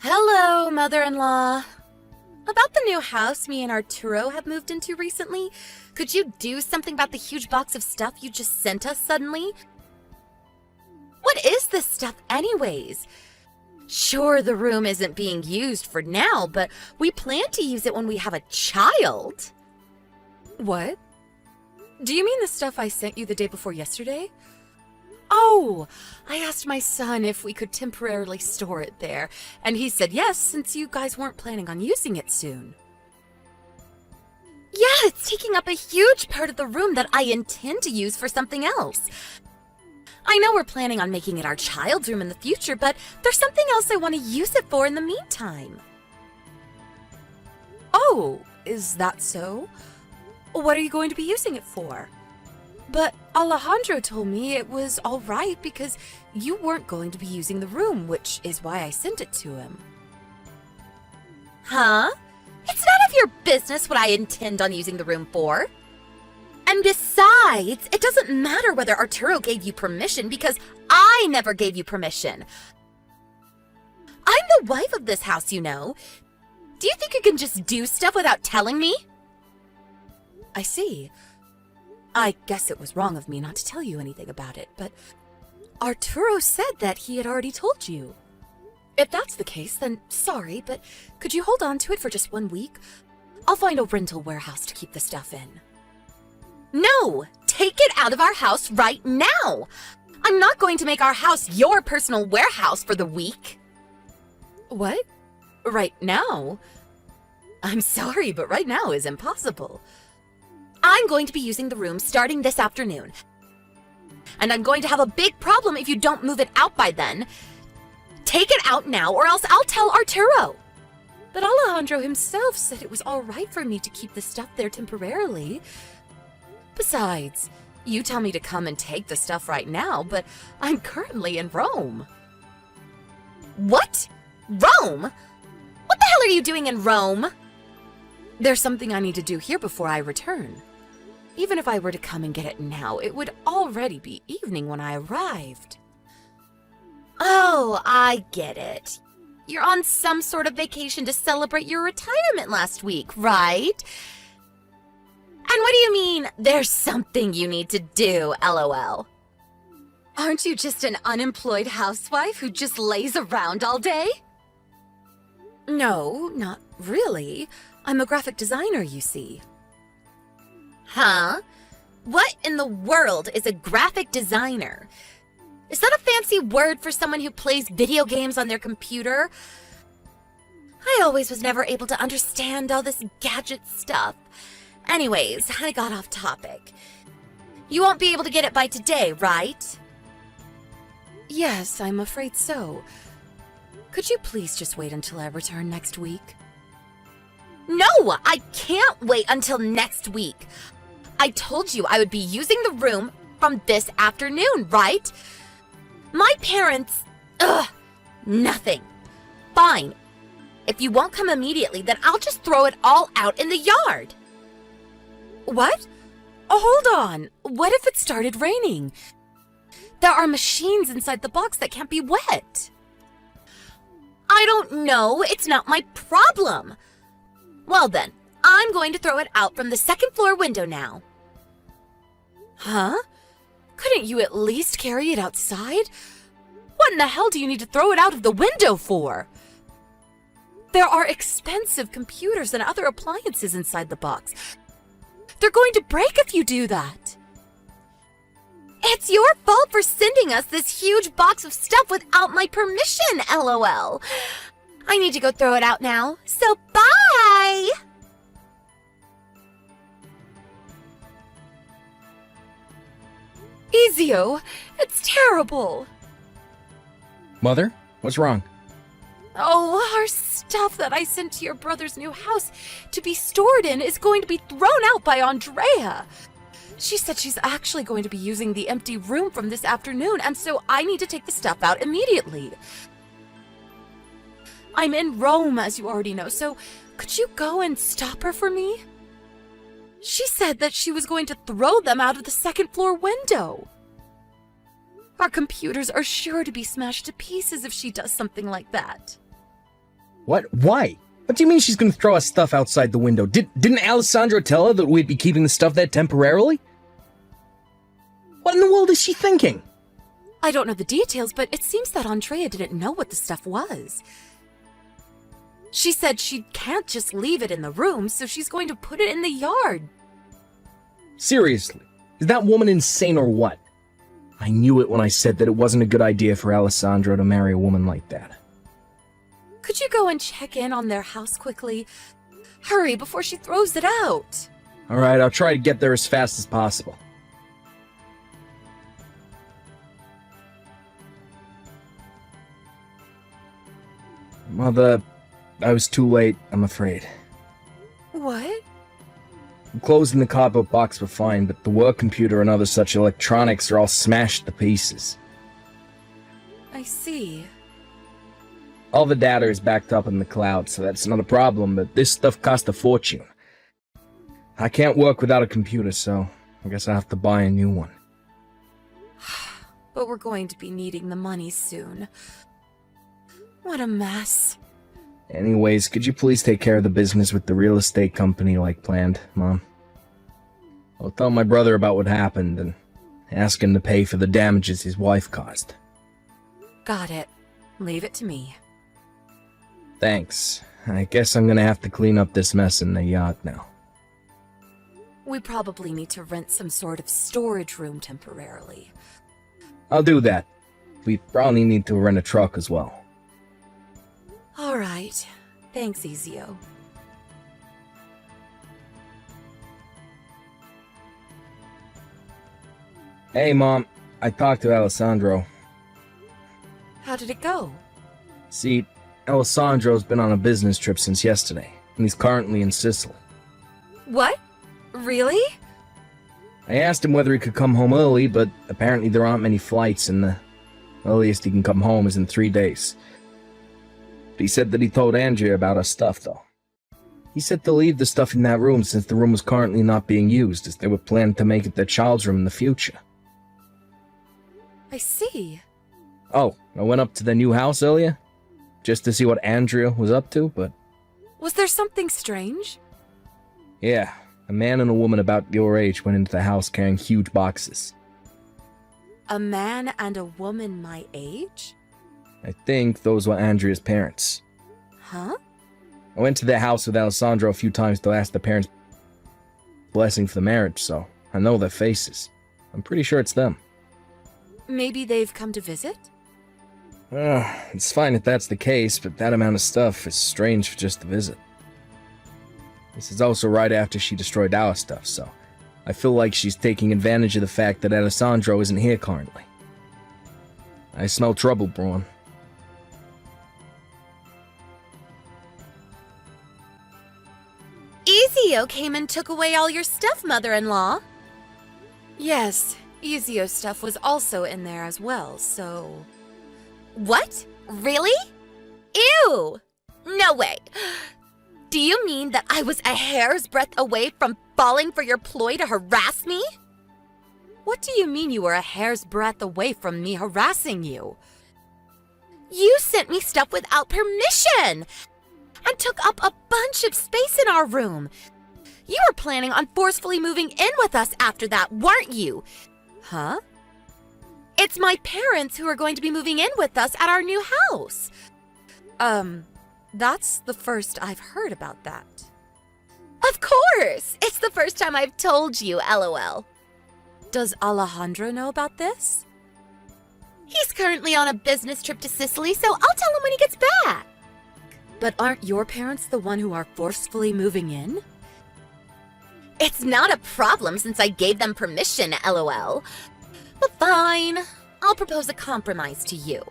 Hello, mother-in-law. About the new house me and Arturo have moved into recently, could you do something about the huge box of stuff you just sent us suddenly? What is this stuff anyways? Sure, the room isn't being used for now, but we plan to use it when we have a child. What? Do you mean the stuff I sent you the day before yesterday? Oh, I asked my son if we could temporarily store it there, and he said yes, since you guys weren't planning on using it soon. Yeah, it's taking up a huge part of the room that I intend to use for something else. I know we're planning on making it our child's room in the future, but there's something else I want to use it for in the meantime. Oh, is that so? What are you going to be using it for? But Alejandro told me it was all right because you weren't going to be using the room, which is why I sent it to him. Huh? It's none of your business what I intend on using the room for. And besides, it doesn't matter whether Arturo gave you permission because I never gave you permission. I'm the wife of this house, you know. Do you think you can just do stuff without telling me? I see. I guess it was wrong of me not to tell you anything about it, but Arturo said that he had already told you. If that's the case, then sorry, but could you hold on to it for just 1 week? I'll find a rental warehouse to keep the stuff in. No! Take it out of our house right now! I'm not going to make our house your personal warehouse for the week. What? Right now? I'm sorry, but right now is impossible. I'm going to be using the room starting this afternoon. And I'm going to have a big problem if you don't move it out by then. Take it out now or else I'll tell Arturo. But Alejandro himself said it was all right for me to keep the stuff there temporarily. Besides, you tell me to come and take the stuff right now, but I'm currently in Rome. What? Rome? What the hell are you doing in Rome? There's something I need to do here before I return. Even if I were to come and get it now, it would already be evening when I arrived. Oh, I get it. You're on some sort of vacation to celebrate your retirement last week, right? And what do you mean, there's something you need to do, LOL? Aren't you just an unemployed housewife who just lays around all day? No, not really. I'm a graphic designer, you see. Huh? What in the world is a graphic designer? Is that a fancy word for someone who plays video games on their computer? I always was never able to understand all this gadget stuff. Anyways, I got off topic. You won't be able to get it by today, right? Yes, I'm afraid so. Could you please just wait until I return next week? No, I can't wait until next week. I told you I would be using the room from this afternoon, right? My parents... nothing. Fine. If you won't come immediately, then I'll just throw it all out in the yard. What? Oh, hold on. What if it started raining? There are machines inside the box that can't be wet. I don't know. It's not my problem. Well then, I'm going to throw it out from the second floor window now. Huh? Couldn't you at least carry it outside? What in the hell do you need to throw it out of the window for? There are expensive computers and other appliances inside the box. They're going to break if you do that. It's your fault for sending us this huge box of stuff without my permission, LOL. I need to go throw it out now, so bye! Ezio, it's terrible. Mother, what's wrong? Oh, our stuff that I sent to your brother's new house to be stored in is going to be thrown out by Andrea. She said she's actually going to be using the empty room from this afternoon, and so I need to take the stuff out immediately. I'm in Rome, as you already know, so could you go and stop her for me? She said that she was going to throw them out of the second floor window. Our computers are sure to be smashed to pieces if she does something like that. What? Why? What do you mean she's gonna throw us stuff outside the window? Didn't Alessandro tell her that we'd be keeping the stuff there temporarily? What in the world is she thinking? I don't know the details, but it seems that Andrea didn't know what the stuff was. She said she can't just leave it in the room, so she's going to put it in the yard. Seriously, is that woman insane or what? I knew it when I said that it wasn't a good idea for Alessandro to marry a woman like that. Could you go and check in on their house quickly? Hurry before she throws it out. Alright, I'll try to get there as fast as possible. Mother, I was too late, I'm afraid. What? The clothes in the cardboard box were fine, but the work computer and other such electronics are all smashed to pieces. I see. All the data is backed up in the cloud, so that's not a problem, but this stuff cost a fortune. I can't work without a computer, so I guess I'll have to buy a new one. But we're going to be needing the money soon. What a mess. Anyways, could you please take care of the business with the real estate company like planned, Mom? I'll tell my brother about what happened and ask him to pay for the damages his wife caused. Got it. Leave it to me. Thanks. I guess I'm gonna have to clean up this mess in the yacht now. We probably need to rent some sort of storage room temporarily. I'll do that. We probably need to rent a truck as well. All right. Thanks, Ezio. Hey, Mom. I talked to Alessandro. How did it go? See, Alessandro's been on a business trip since yesterday, and he's currently in Sicily. What? Really? I asked him whether he could come home early, but apparently there aren't many flights, and the earliest he can come home is in 3 days. He said that he told Andrea about our stuff, though. He said to leave the stuff in that room since the room was currently not being used, as they were planning to make it their child's room in the future. I see. Oh, I went up to their new house earlier, just to see what Andrea was up to, but... Was there something strange? Yeah, a man and a woman about your age went into the house carrying huge boxes. A man and a woman my age? I think those were Andrea's parents. Huh? I went to their house with Alessandro a few times to ask the parents' blessing for the marriage, so I know their faces. I'm pretty sure it's them. Maybe they've come to visit? It's fine if that's the case, but that amount of stuff is strange for just a visit. This is also right after she destroyed our stuff, so I feel like she's taking advantage of the fact that Alessandro isn't here currently. I smell trouble brewing. Ezio came and took away all your stuff, mother-in-law. Yes, Ezio's stuff was also in there as well, so... What? Really? Ew! No way! Do you mean that I was a hair's breadth away from falling for your ploy to harass me? What do you mean you were a hair's breadth away from me harassing you? You sent me stuff without permission! And took up a bunch of space in our room. You were planning on forcefully moving in with us after that, weren't you? Huh? It's my parents who are going to be moving in with us at our new house. That's the first I've heard about that. Of course! It's the first time I've told you, LOL. Does Alejandro know about this? He's currently on a business trip to Sicily, so I'll tell him when he gets back. But aren't your parents the one who are forcefully moving in? It's not a problem since I gave them permission, LOL. But fine, I'll propose a compromise to you.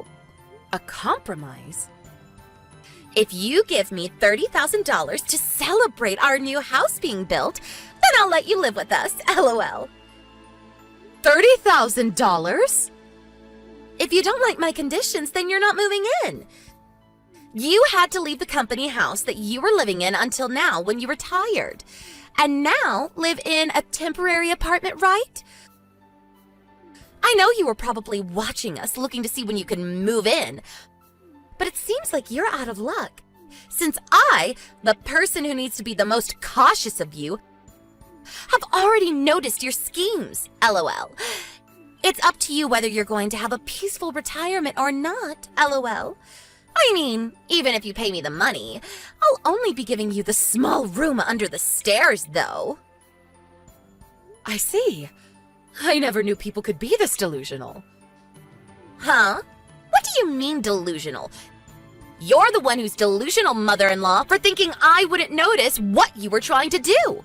A compromise? If you give me $30,000 to celebrate our new house being built, then I'll let you live with us, LOL. $30,000? If you don't like my conditions, then you're not moving in. You had to leave the company house that you were living in until now when you retired. And now live in a temporary apartment, right? I know you were probably watching us, looking to see when you can move in. But it seems like you're out of luck. since I, the person who needs to be the most cautious of you, have already noticed your schemes, LOL. It's up to you whether you're going to have a peaceful retirement or not, LOL. I mean, even if you pay me the money, I'll only be giving you the small room under the stairs, though. I see. I never knew people could be this delusional. Huh? What do you mean delusional? You're the one who's delusional, mother-in-law, for thinking I wouldn't notice what you were trying to do.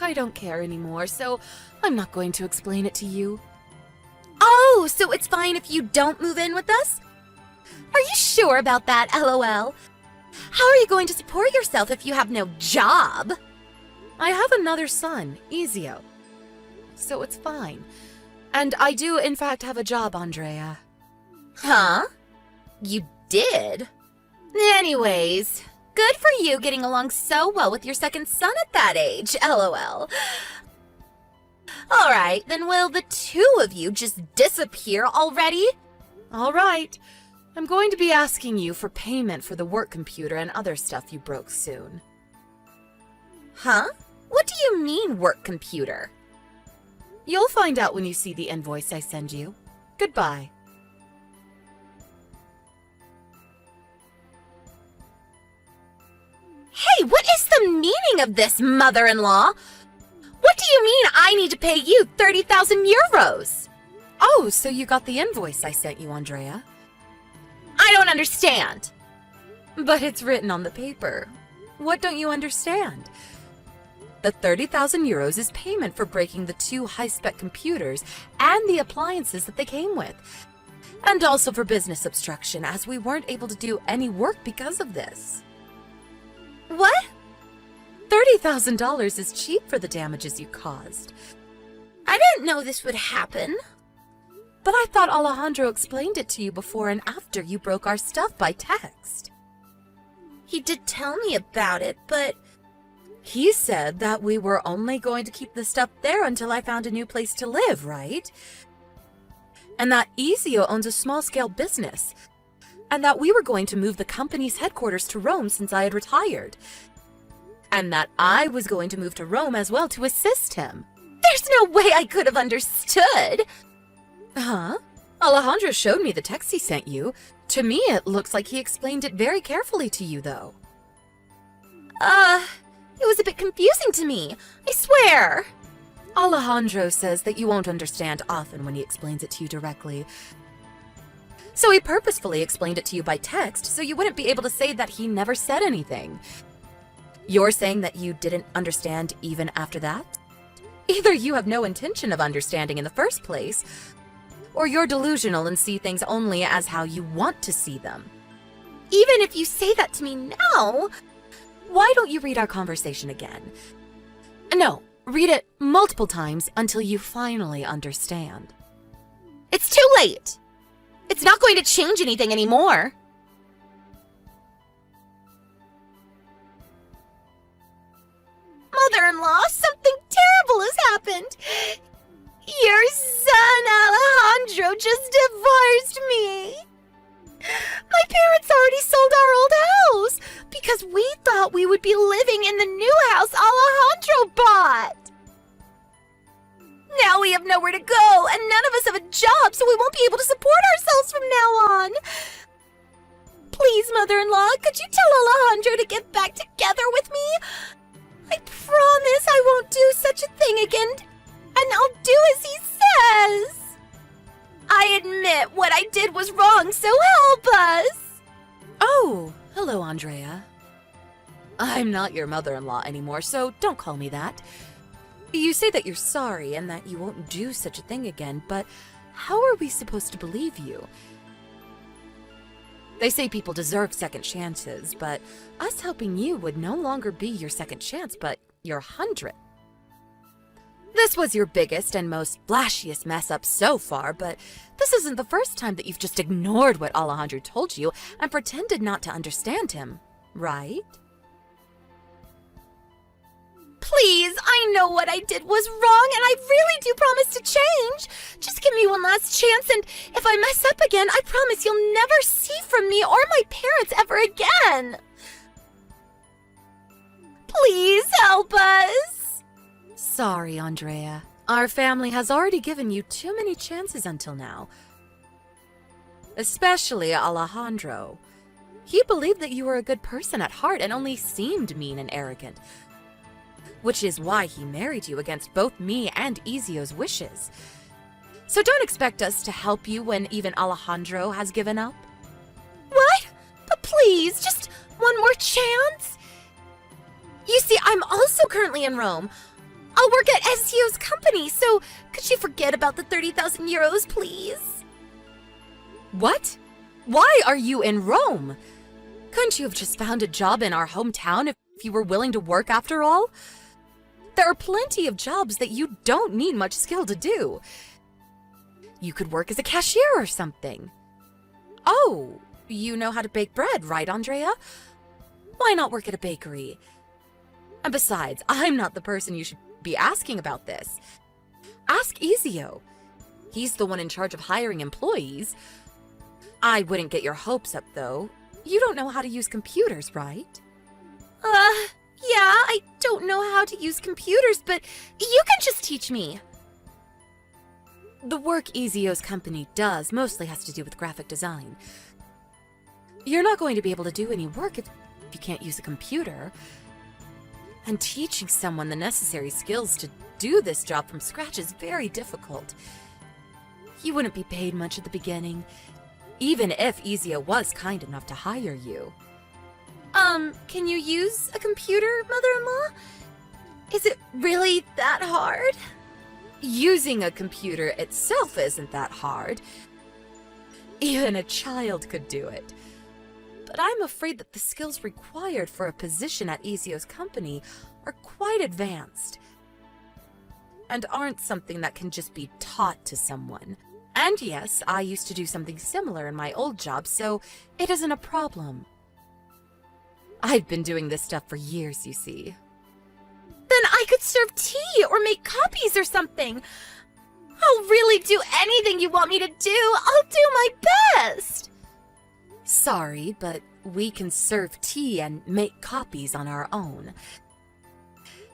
I don't care anymore, so I'm not going to explain it to you. Oh, so it's fine if you don't move in with us? Are you sure about that, LOL? How are you going to support yourself if you have no job? I have another son, Ezio. So it's fine. And I do, in fact, have a job, Andrea. Huh? You did? Anyways, good for you getting along so well with your second son at that age, LOL. Alright, then will the two of you just disappear already? All right. I'm going to be asking you for payment for the work computer and other stuff you broke soon. Huh? What do you mean, work computer? You'll find out when you see the invoice I send you. Goodbye. Hey, what is the meaning of this, mother-in-law? What do you mean I need to pay you 30,000 euros? Oh, so you got the invoice I sent you, Andrea. I don't understand. But it's written on the paper. What don't you understand? The 30,000 euros is payment for breaking the two high-spec computers and the appliances that they came with. And also for business obstruction, as we weren't able to do any work because of this. What? $30,000 is cheap for the damages you caused. I didn't know this would happen. But I thought Alejandro explained it to you before and after you broke our stuff by text. He did tell me about it, but... He said that we were only going to keep the stuff there until I found a new place to live, right? And that Ezio owns a small-scale business. And that we were going to move the company's headquarters to Rome since I had retired. And that I was going to move to Rome as well to assist him. There's no way I could have understood. Huh? Alejandro showed me the text he sent you. To me, it looks like he explained it very carefully to you, though. It was a bit confusing to me, I swear. Alejandro says that you won't understand often when he explains it to you directly. So he purposefully explained it to you by text so you wouldn't be able to say that he never said anything. You're saying that you didn't understand even after that? Either you have no intention of understanding in the first place, or you're delusional and see things only as how you want to see them. Even if you say that to me now... Why don't you read our conversation again? No, read it multiple times until you finally understand. It's too late. It's not going to change anything anymore. Mother-in-law, something terrible has happened. Your son, Alejandro, just divorced me. My parents already sold our old house because we thought we would be living in the new house Alejandro bought. Now we have nowhere to go, and none of us have a job, so we won't be able to support ourselves from now on. Please, mother-in-law, could you tell Alejandro to get back together with me? I promise I won't do such a thing again, and I'll do as he says. I admit what I did was wrong, so help us. Oh, hello, Andrea. I'm not your mother-in-law anymore, so don't call me that. You say that you're sorry and that you won't do such a thing again, but how are we supposed to believe you? They say people deserve second chances, but us helping you would no longer be your second chance, but your 100th. This was your biggest and most flashiest mess up so far, but this isn't the first time that you've just ignored what Alejandro told you and pretended not to understand him, right? Please, I know what I did was wrong, and I really do promise to change. Just give me one last chance, and if I mess up again, I promise you'll never see from me or my parents ever again. Please help us. Sorry, Andrea. Our family has already given you too many chances until now. Especially Alejandro. He believed that you were a good person at heart and only seemed mean and arrogant, which is why he married you against both me and Ezio's wishes. So don't expect us to help you when even Alejandro has given up. What? But please, just one more chance? You see, I'm also currently in Rome. I'll work at Ezio's company, so could you forget about the 30,000 euros, please? What? Why are you in Rome? Couldn't you have just found a job in our hometown if you were willing to work after all? There are plenty of jobs that you don't need much skill to do. You could work as a cashier or something. Oh, you know how to bake bread, right, Andrea? Why not work at a bakery? And besides, I'm not the person you should be asking about this. Ask Ezio. He's the one in charge of hiring employees. I wouldn't get your hopes up, though. You don't know how to use computers, right? Yeah, I don't know how to use computers, but you can just teach me. The work Ezio's company does mostly has to do with graphic design. You're not going to be able to do any work if you can't use a computer. And teaching someone the necessary skills to do this job from scratch is very difficult. You wouldn't be paid much at the beginning, even if Ezio was kind enough to hire you. Can you use a computer, Mother-in-law? Is it really that hard? Using a computer itself isn't that hard. Even a child could do it. But I'm afraid that the skills required for a position at Ezio's company are quite advanced, and aren't something that can just be taught to someone. And yes, I used to do something similar in my old job, so it isn't a problem. I've been doing this stuff for years, you see. Then I could serve tea or make copies or something. I'll really do anything you want me to do. I'll do my best. Sorry, but we can serve tea and make copies on our own.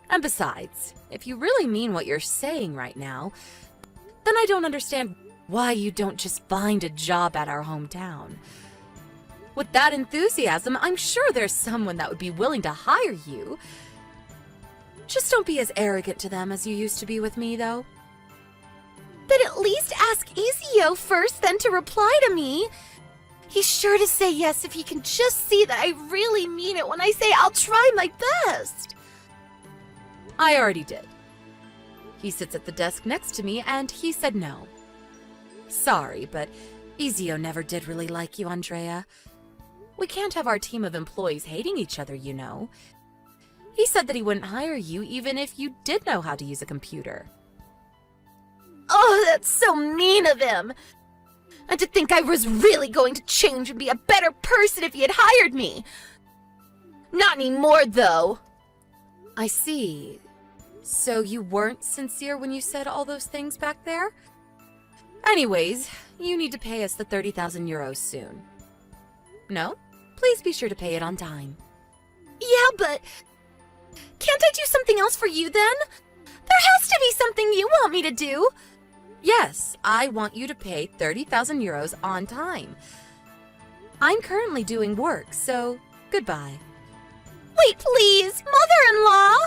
And besides, if you really mean what you're saying right now, then I don't understand why you don't just find a job at our hometown. With that enthusiasm, I'm sure there's someone that would be willing to hire you. Just don't be as arrogant to them as you used to be with me, though. But at least ask Ezio first, then to reply to me. He's sure to say yes if he can just see that I really mean it when I say I'll try my best. I already did. He sits at the desk next to me, and he said no. Sorry, but Ezio never did really like you, Andrea. We can't have our team of employees hating each other, you know. He said that he wouldn't hire you even if you did know how to use a computer. Oh, that's so mean of him. And to think I was really going to change and be a better person if he had hired me. Not anymore, though. I see. So you weren't sincere when you said all those things back there? Anyways, you need to pay us the 30,000 euros soon. No? Please be sure to pay it on time. Yeah, but can't I do something else for you then? There has to be something you want me to do. Yes, I want you to pay 30,000 euros on time. I'm currently doing work, so goodbye. Wait, please, mother-in-law!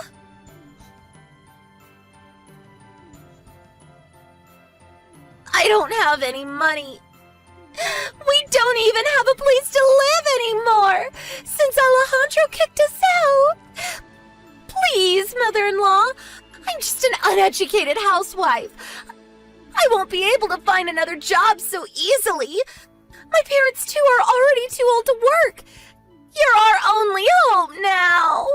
I don't have any money. We don't even have a place to live anymore since Alejandro kicked us out. Please, mother-in-law, I'm just an uneducated housewife. I won't be able to find another job so easily. My parents, too, are already too old to work. You're our only hope now.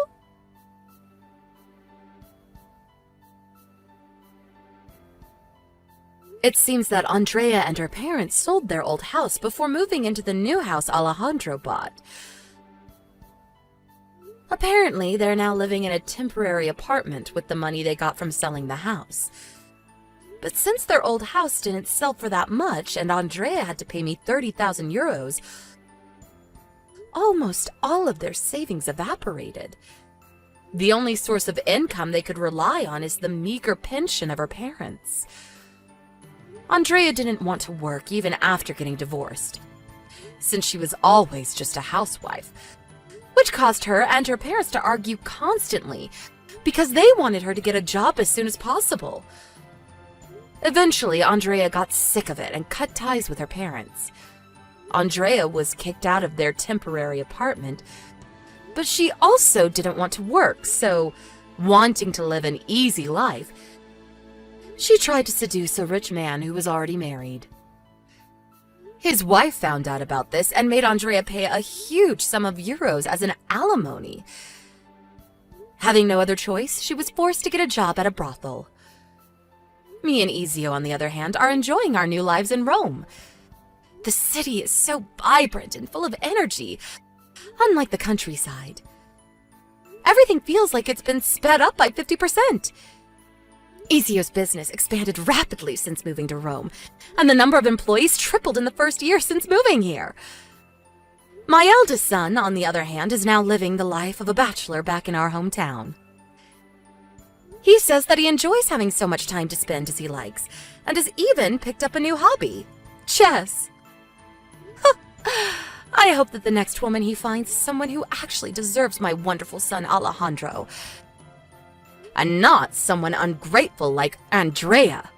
It seems that Andrea and her parents sold their old house before moving into the new house Alejandro bought. Apparently, they're now living in a temporary apartment with the money they got from selling the house. But since their old house didn't sell for that much and Andrea had to pay me 30,000 euros, almost all of their savings evaporated. The only source of income they could rely on is the meager pension of her parents. Andrea didn't want to work even after getting divorced, since she was always just a housewife, which caused her and her parents to argue constantly because they wanted her to get a job as soon as possible. Eventually, Andrea got sick of it and cut ties with her parents. Andrea was kicked out of their temporary apartment, but she also didn't want to work, so, wanting to live an easy life, she tried to seduce a rich man who was already married. His wife found out about this and made Andrea pay a huge sum of euros as an alimony. Having no other choice, she was forced to get a job at a brothel. Me and Ezio, on the other hand, are enjoying our new lives in Rome. The city is so vibrant and full of energy, unlike the countryside. Everything feels like it's been sped up by 50%. Ezio's business expanded rapidly since moving to Rome, and the number of employees tripled in the first year since moving here. My eldest son, on the other hand, is now living the life of a bachelor back in our hometown. He says that he enjoys having so much time to spend as he likes, and has even picked up a new hobby: chess. I hope that the next woman he finds is someone who actually deserves my wonderful son Alejandro, and not someone ungrateful like Andrea.